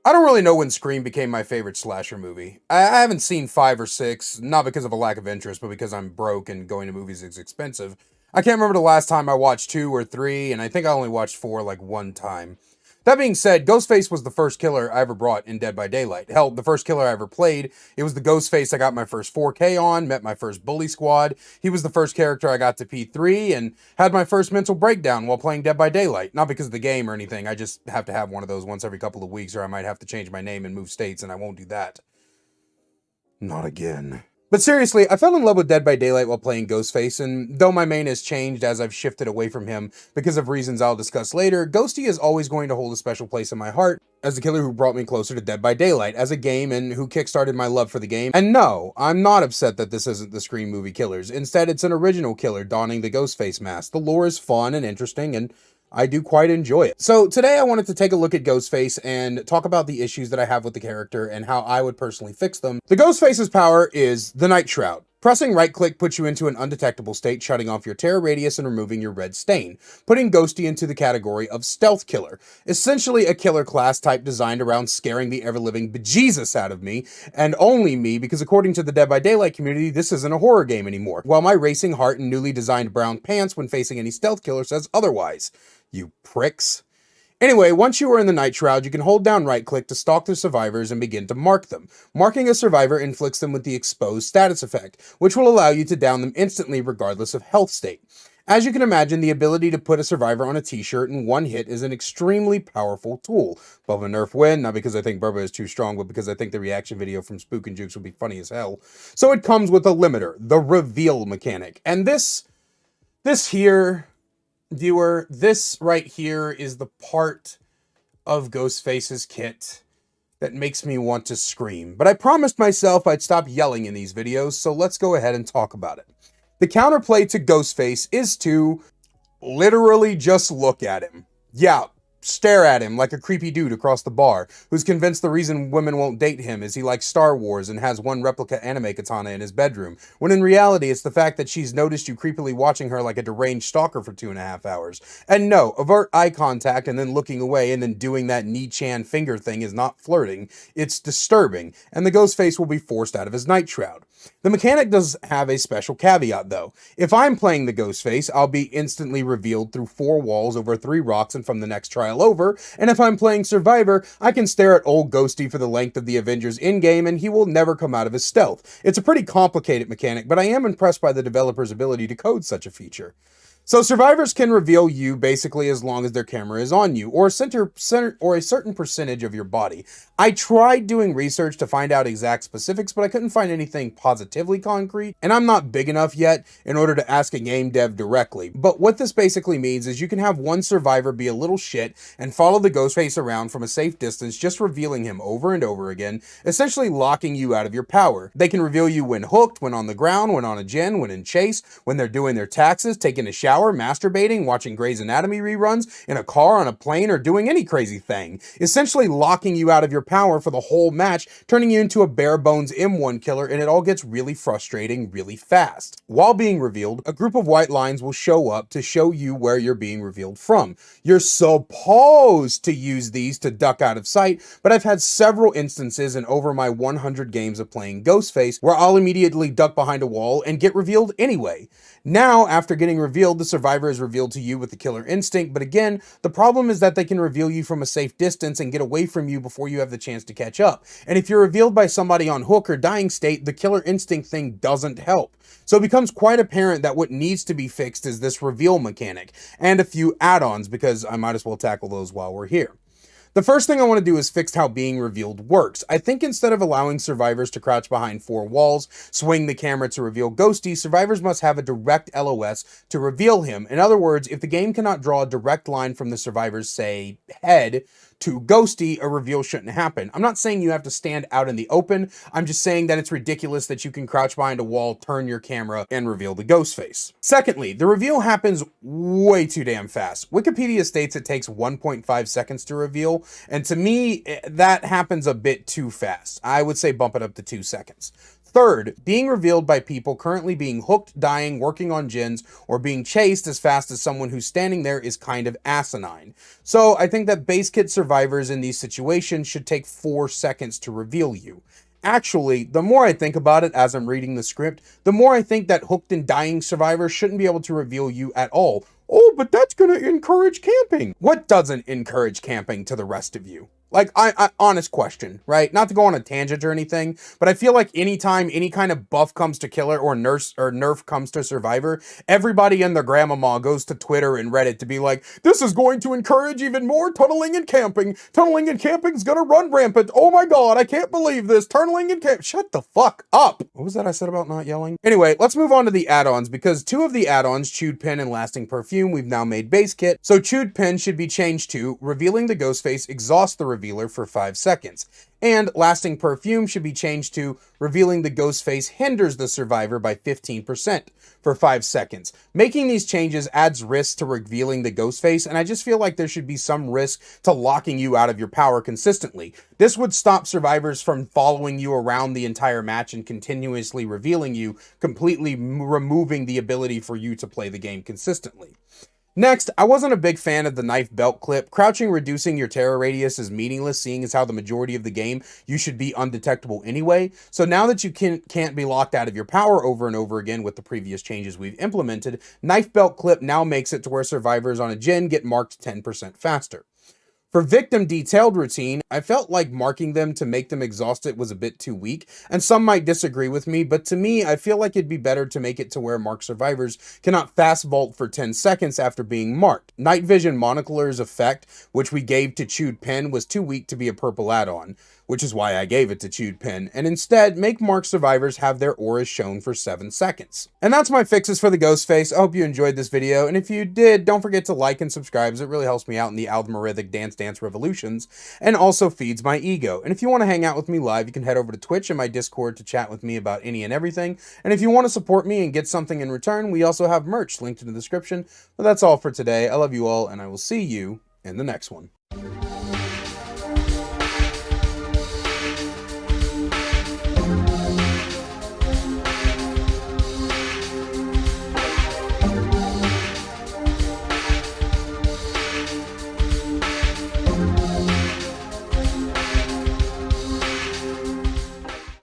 I don't really know when Scream became my favorite slasher movie. I haven't seen 5 or 6, not because of a lack of interest, but because I'm broke and going to movies is expensive. I can't remember the last time I watched 2 or 3, and I think I only watched 4 like one time. That being said, Ghostface was the first killer I ever brought in Dead by Daylight. Hell, the first killer I ever played. It was the Ghostface I got my first 4K on, met my first bully squad. He was the first character I got to P3 and had my first mental breakdown while playing Dead by Daylight. Not because of the game or anything, I just have to have one of those once every couple of weeks or I might have to change my name and move states, and I won't do that. Not again. But seriously, I fell in love with Dead by Daylight while playing Ghostface, and though my main has changed as I've shifted away from him because of reasons I'll discuss later, Ghosty is always going to hold a special place in my heart as the killer who brought me closer to Dead by Daylight as a game and who kickstarted my love for the game. And no, I'm not upset that this isn't the Scream movie killers. Instead, it's an original killer donning the Ghostface mask. The lore is fun and interesting, and I do quite enjoy it. So today I wanted to take a look at Ghostface and talk about the issues that I have with the character and how I would personally fix them. The Ghostface's power is the Night Shroud. Pressing right click puts you into an undetectable state, shutting off your terror radius and removing your red stain, putting Ghosty into the category of stealth killer. Essentially a killer class type designed around scaring the ever-living bejesus out of me, and only me, because according to the Dead by Daylight community, this isn't a horror game anymore, while my racing heart and newly designed brown pants when facing any stealth killer says otherwise. You pricks. Anyway, once you are in the Night Shroud, you can hold down right-click to stalk the survivors and begin to mark them. Marking a survivor inflicts them with the exposed status effect, which will allow you to down them instantly regardless of health state. As you can imagine, the ability to put a survivor on a t-shirt in one hit is an extremely powerful tool. Bubba Nerf win, not because I think Bubba is too strong, but because I think the reaction video from Spook and Jukes would be funny as hell. So it comes with a limiter, the reveal mechanic. And this here, viewer, this right here is the part of Ghostface's kit that makes me want to scream. But I promised myself I'd stop yelling in these videos, so let's go ahead and talk about it. The counterplay to Ghostface is to literally just look at him. Yeah, stare at him like a creepy dude across the bar who's convinced the reason women won't date him is he likes Star Wars and has one replica anime katana in his bedroom, when in reality it's the fact that she's noticed you creepily watching her like a deranged stalker for 2.5 hours. And no, avert eye contact and then looking away and then doing that Ni-chan finger thing is not flirting, it's disturbing, and the Ghostface will be forced out of his Night Shroud. The mechanic does have a special caveat though. If I'm playing the Ghostface, I'll be instantly revealed through 4 walls over 3 rocks and from the next trial over, and if I'm playing Survivor, I can stare at old Ghosty for the length of the Avengers in-game and he will never come out of his stealth. It's a pretty complicated mechanic, but I am impressed by the developer's ability to code such a feature. So survivors can reveal you basically as long as their camera is on you, or a certain percentage of your body. I tried doing research to find out exact specifics, but I couldn't find anything positively concrete, and I'm not big enough yet in order to ask a game dev directly. But what this basically means is you can have one survivor be a little shit and follow the Ghostface around from a safe distance, just revealing him over and over again, essentially locking you out of your power. They can reveal you when hooked, when on the ground, when on a gen, when in chase, when they're doing their taxes, taking a shower, masturbating, watching Grey's Anatomy reruns, in a car, on a plane, or doing any crazy thing, essentially locking you out of your power for the whole match, turning you into a bare bones M1 killer, and it all gets really frustrating really fast. While being revealed, a group of white lines will show up to show you where you're being revealed from. You're supposed to use these to duck out of sight, but I've had several instances in over my 100 games of playing Ghostface where I'll immediately duck behind a wall and get revealed anyway. Now, after getting revealed, the survivor is revealed to you with the killer instinct, but again, the problem is that they can reveal you from a safe distance and get away from you before you have the chance to catch up. And if you're revealed by somebody on hook or dying state, the killer instinct thing doesn't help. So it becomes quite apparent that what needs to be fixed is this reveal mechanic, and a few add-ons, because I might as well tackle those while we're here. The first thing I want to do is fix how being revealed works. I think instead of allowing survivors to crouch behind 4 walls, swing the camera to reveal Ghosty, survivors must have a direct LOS to reveal him. In other words, if the game cannot draw a direct line from the survivor's, say, head to Ghosty, a reveal shouldn't happen. I'm not saying you have to stand out in the open. I'm just saying that it's ridiculous that you can crouch behind a wall, turn your camera, and reveal the Ghostface. Secondly, the reveal happens way too damn fast. Wikipedia states it takes 1.5 seconds to reveal, and to me, that happens a bit too fast. I would say bump it up to 2 seconds. Third, being revealed by people currently being hooked, dying, working on gens, or being chased as fast as someone who's standing there is kind of asinine. So I think that base kit survivors in these situations should take 4 seconds to reveal you. Actually, the more I think about it as I'm reading the script, the more I think that hooked and dying survivors shouldn't be able to reveal you at all. Oh, but that's gonna encourage camping. What doesn't encourage camping to the rest of you? Like, honest question, right? Not to go on a tangent or anything, but I feel like anytime any kind of buff comes to killer or nerf comes to survivor, everybody and their grandmama goes to Twitter and Reddit to be like, this is going to encourage even more tunneling and camping. Tunneling and camping's gonna run rampant. Oh my god, I can't believe this. Tunneling and camp. Shut the fuck up. What was that I said about not yelling? Anyway, let's move on to the add-ons, because 2 of the add-ons, Chewed Pen and Lasting Perfume, we've now made base kit. So Chewed Pen should be changed to revealing the ghost face exhaust the revealer for 5 seconds. And Lasting Perfume should be changed to revealing the ghost face hinders the survivor by 15% for 5 seconds. Making these changes adds risk to revealing the ghost face, and I just feel like there should be some risk to locking you out of your power consistently. This would stop survivors from following you around the entire match and continuously revealing you, completely removing the ability for you to play the game consistently. Next, I wasn't a big fan of the knife belt clip. Crouching reducing your terror radius is meaningless, seeing as how the majority of the game you should be undetectable anyway. So now that you can't be locked out of your power over and over again with the previous changes we've implemented, knife belt clip now makes it to where survivors on a gen get marked 10% faster. For victim detailed routine, I felt like marking them to make them exhausted was a bit too weak, and some might disagree with me, but to me, I feel like it'd be better to make it to where marked survivors cannot fast vault for 10 seconds after being marked. Night Vision Monocular's effect, which we gave to Chewed Pen, was too weak to be a purple add-on, which is why I gave it to Chewed Pen, and instead make marked survivors have their auras shown for 7 seconds. And that's my fixes for the ghost face. I hope you enjoyed this video, and if you did, don't forget to like and subscribe, as it really helps me out in the algorithmic dance revolutions, and also feeds my ego. And if you want to hang out with me live, you can head over to Twitch and my Discord to chat with me about any and everything. And if you want to support me and get something in return, we also have merch linked in the description. But that's all for today. I love you all, and I will see you in the next one.